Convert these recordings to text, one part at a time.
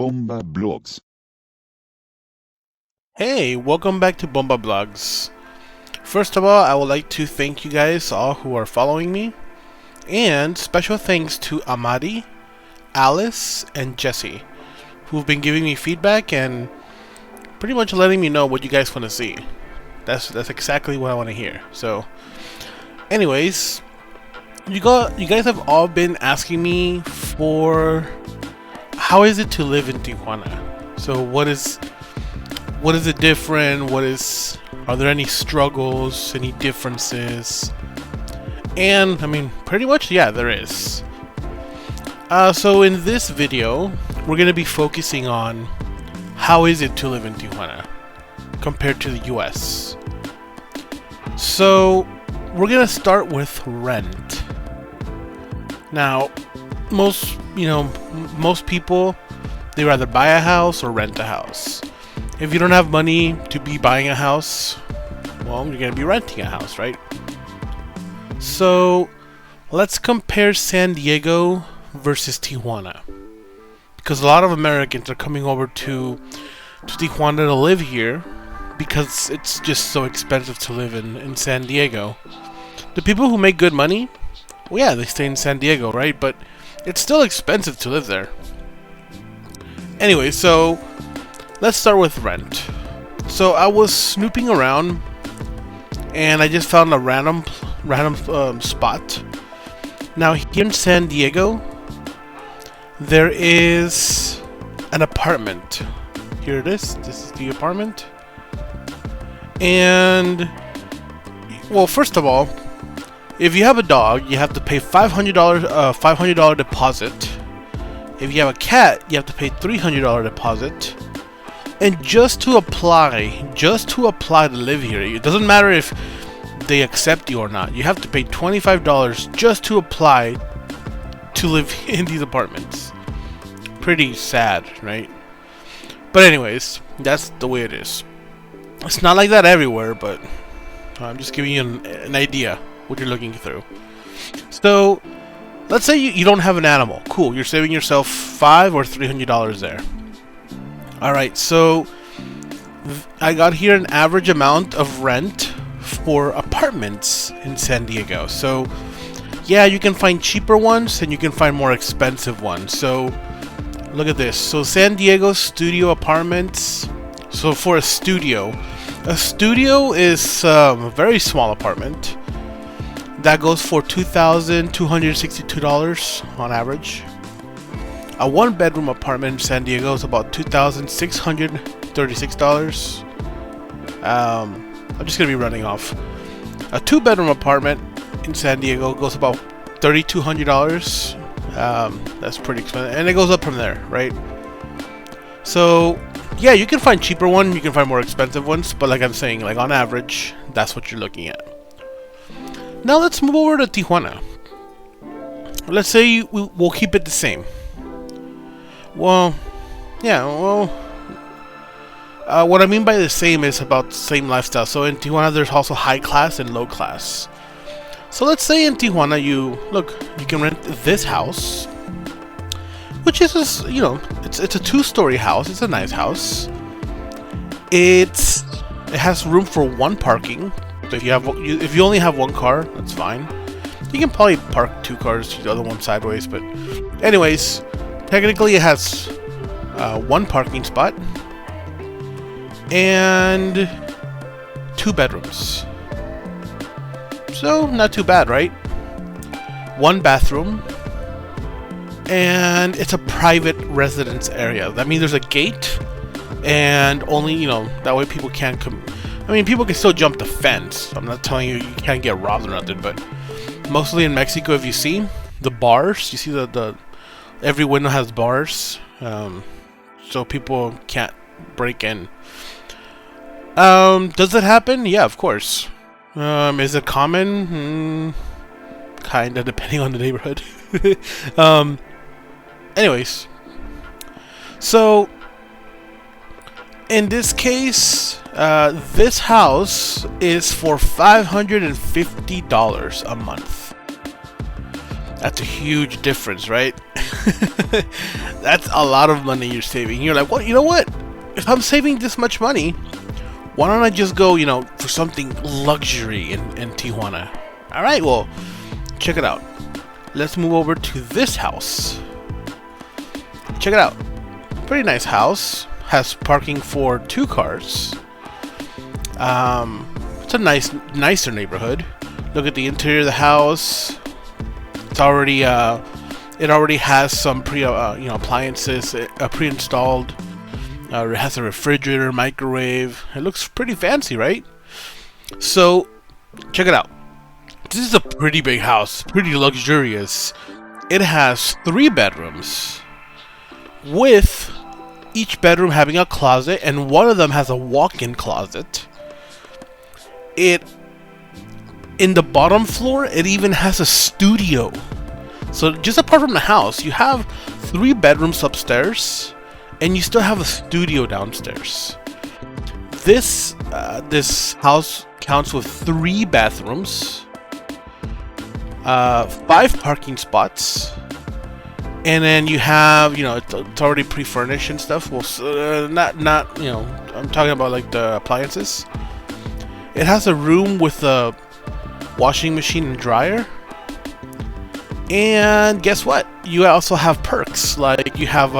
Bomba Blogs. Hey, welcome back to Bomba Blogs. First of all, I would like to thank you guys all who are following me, and special thanks to Amadi, Alice, and Jesse, who've been giving me feedback and pretty much letting me know what you guys want to see. That's exactly what I want to hear. So, anyways, you guys have all been asking me for how is it to live in Tijuana. So what is it different? Are there any struggles, any differences? And I mean, pretty much, yeah, there is. So in this video, we're gonna be focusing on how is it to live in Tijuana compared to the US. So we're gonna start with rent. Now, most people, they rather buy a house or rent a house. If you don't have money to be buying a house, well, you're gonna be renting a house, right? So let's compare San Diego versus Tijuana, because a lot of Americans are coming over to Tijuana to live here because it's just so expensive to live in San Diego. The people who make good money, well, yeah, they stay in San Diego, right? But it's still expensive to live there. Anyway, so let's start with rent. So I was snooping around and I just found a random spot. Now here in San Diego, there is an apartment. Here it is. This is the apartment. And, well, first of all, if you have a dog, you have to pay $500 deposit. If you have a cat, you have to pay $300 deposit. And just to apply to live here, it doesn't matter if they accept you or not. You have to pay $25 just to apply to live in these apartments. Pretty sad, right? But anyways, that's the way it is. It's not like that everywhere, but I'm just giving you an idea what you're looking through. So let's say you don't have an animal. Cool, you're saving yourself $500 or $300 there. Alright, so I got here an average amount of rent for apartments in San Diego. So yeah, you can find cheaper ones and you can find more expensive ones. So look at this. So San Diego studio apartments. So for a studio is a very small apartment. That goes for $2,262 on average. A one-bedroom apartment in San Diego is about $2,636. I'm just gonna be running off. A two-bedroom apartment in San Diego goes about $3,200. That's pretty expensive, and it goes up from there, right? So yeah, you can find cheaper ones, you can find more expensive ones, but like I'm saying, like on average, that's what you're looking at. Now let's move over to Tijuana. Let's say we'll keep it the same. Well, yeah, what I mean by the same is about the same lifestyle. So in Tijuana, there's also high class and low class. So let's say in Tijuana, you can rent this house, which is it's a two-story house. It's a nice house. It has room for one parking. So if you only have one car, that's fine. You can probably park two cars, the other one sideways. But anyways, technically it has one parking spot and two bedrooms. So not too bad, right? One bathroom, and it's a private residence area. That means there's a gate, and only that way people can't come. I mean, people can still jump the fence. I'm not telling you can't get robbed or nothing, but mostly in Mexico, if you see the bars, you see the every window has bars, so people can't break in. Does it happen? Yeah, of course. Is it common? Kinda, depending on the neighborhood. Anyways, so in this case, this house is for $550 a month. That's a huge difference, right? That's a lot of money you're saving. You're like, well, you know what? If I'm saving this much money, why don't I just go, for something luxury in Tijuana? Alright, well, check it out. Let's move over to this house. Check it out. Pretty nice house. Has parking for 2 cars. It's a nicer neighborhood. Look at the interior of the house. It's already it already has some appliances pre-installed. It has a refrigerator, microwave. It looks pretty fancy, right? So, check it out. This is a pretty big house, pretty luxurious. It has 3 bedrooms, with each bedroom having a closet, and one of them has a walk-in closet. In the bottom floor, it even has a studio. So just apart from the house, you have 3 bedrooms upstairs, and you still have a studio downstairs. This house counts with 3 bathrooms, 5 parking spots, and then you have, it's already pre-furnished and stuff. Well, not I'm talking about like the appliances. It has a room with a washing machine and dryer. And guess what? You also have perks, like you have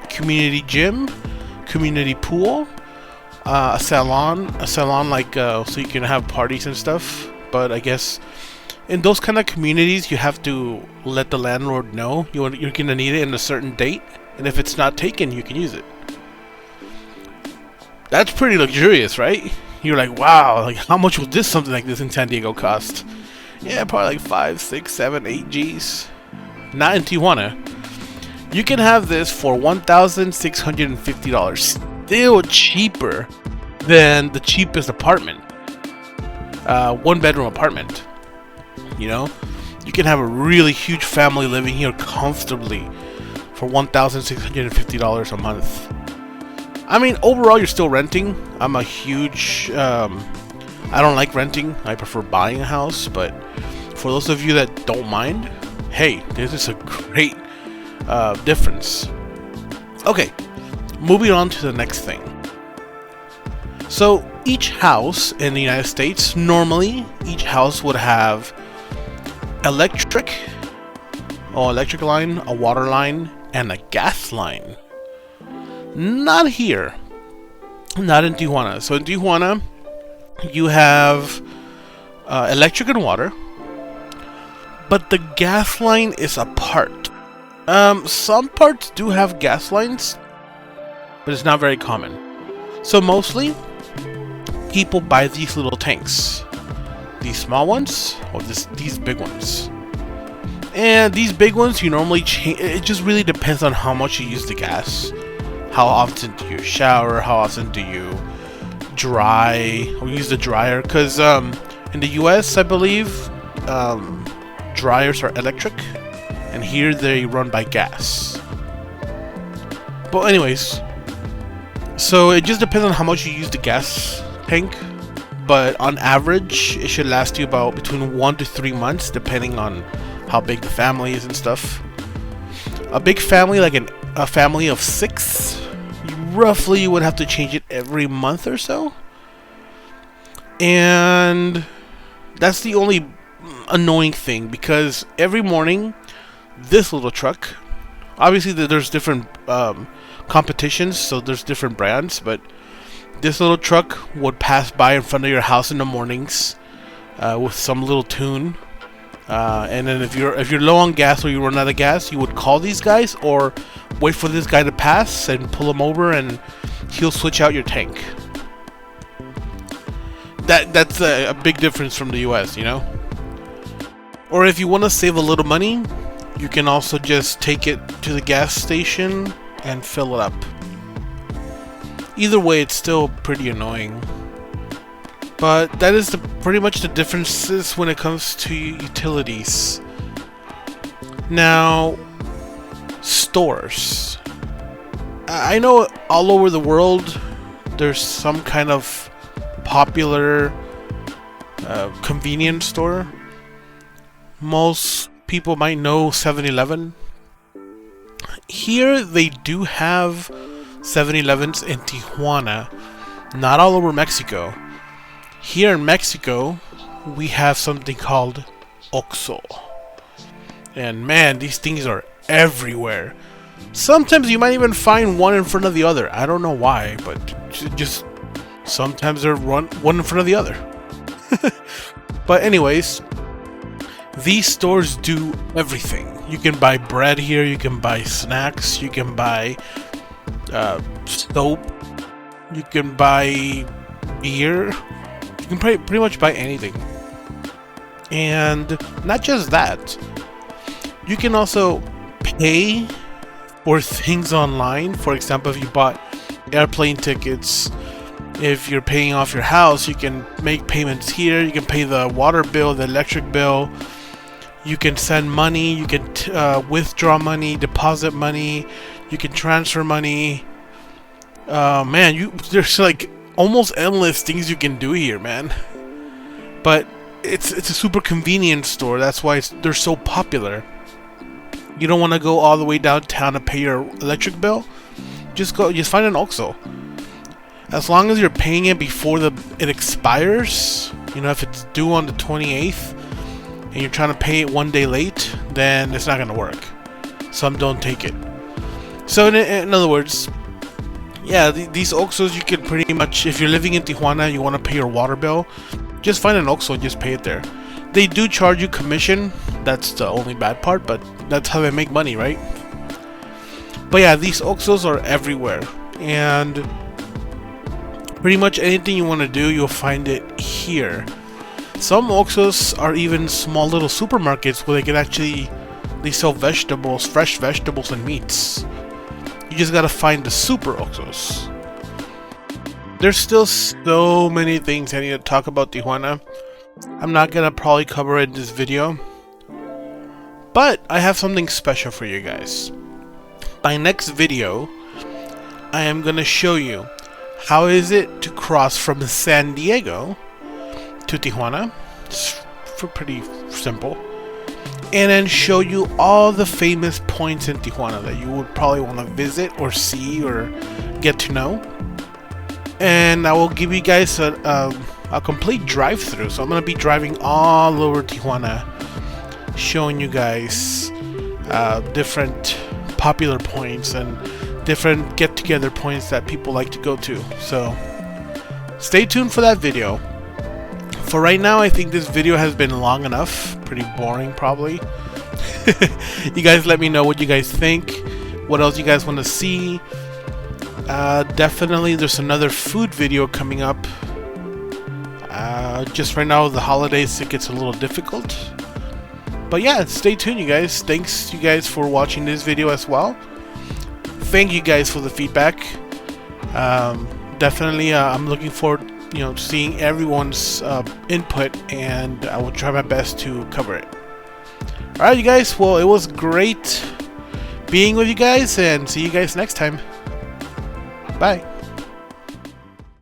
community gym, community pool, a salon like so you can have parties and stuff. But I guess in those kind of communities, you have to let the landlord know you're gonna need it in a certain date, and if it's not taken, you can use it. That's pretty luxurious, right? You're like, wow, like how much would something like this in San Diego cost? Yeah, probably like 5, 6, 7, 8 G's. Not in Tijuana. You can have this for $1,650. Still cheaper than the cheapest apartment. 1-bedroom apartment. You can have a really huge family living here comfortably for $1,650 a month. I mean, overall, you're still renting. I'm a huge... I don't like renting. I prefer buying a house. But for those of you that don't mind, hey, this is a great difference. Okay, moving on to the next thing. So, each house in the United States, normally, each house would have electric line, a water line, and a gas line. Not here. Not in Tijuana. So in Tijuana, you have electric and water, but the gas line is apart. Some parts do have gas lines, but it's not very common. So mostly, people buy these little tanks. These small ones, or these big ones. And these big ones, you normally change. It just really depends on how much you use the gas. How often do you shower? How often do you dry or use the dryer? Because in the US, I believe, dryers are electric, and here they run by gas. But anyways, so it just depends on how much you use the gas tank. But on average, it should last you about between 1 to 3 months, depending on how big the family is and stuff. A big family, like a family of 6, roughly you would have to change it every month or so. And that's the only annoying thing, because every morning, this little truck, obviously there's different competitions, so there's different brands, but this little truck would pass by in front of your house in the mornings with some little tune. And then if you're low on gas or you run out of gas, you would call these guys or wait for this guy to pass and pull him over, and he'll switch out your tank. That's a big difference from the US, Or if you want to save a little money, you can also just take it to the gas station and fill it up. Either way, it's still pretty annoying. But that is pretty much the differences when it comes to utilities. Now, stores. I know all over the world there's some kind of popular convenience store. Most people might know 7-Eleven. Here they do have 7-Elevens in Tijuana, not all over Mexico. Here in Mexico, we have something called Oxxo. And man, these things are everywhere. Sometimes you might even find one in front of the other. I don't know why, but just sometimes they're one in front of the other. But anyways, these stores do everything. You can buy bread here, you can buy snacks, you can buy soap, you can buy beer, you can pretty much buy anything. And not just that, you can also pay for things online. For example, if you bought airplane tickets, if you're paying off your house, you can make payments here. You can pay the water bill, the electric bill. You can send money, you can withdraw money, deposit money, you can transfer money. Man, there's like almost endless things you can do here, man. But it's a super convenient store. That's why they're so popular. You don't want to go all the way downtown to pay your electric bill. Just find an Oxxo. As long as you're paying it before it expires, you know, if it's due on the 28th and you're trying to pay it one day late, then it's not going to work. Some don't take it. So in other words, yeah, these Oxxos, you can pretty much, if you're living in Tijuana, you want to pay your water bill, just find an Oxxo and just pay it there. They do charge you commission. That's the only bad part, but that's how they make money, right? But yeah, these Oxxos are everywhere, and pretty much anything you want to do, you'll find it here. Some Oxxos are even small little supermarkets where they sell vegetables, fresh vegetables and meats. You just gotta find the super Oxxos. There's still so many things I need to talk about Tijuana. I'm not gonna probably cover it in this video, but I have something special for you guys. My next video, I am gonna show you how is it to cross from San Diego to Tijuana. It's pretty simple. And then show you all the famous points in Tijuana that you would probably want to visit or see or get to know. And I will give you guys a complete drive-through. So I'm going to be driving all over Tijuana, showing you guys different popular points and different get-together points that people like to go to. So stay tuned for that video. For right now, I think this video has been long enough. Pretty boring, probably. You guys let me know what you guys think. What else you guys want to see. Definitely, there's another food video coming up. Just right now, the holidays, it gets a little difficult. But yeah, stay tuned, you guys. Thanks, you guys, for watching this video as well. Thank you guys for the feedback. Definitely, I'm looking forward, seeing everyone's input, and I will try my best to cover it. Alright, you guys, well, it was great being with you guys, and see you guys next time. Bye.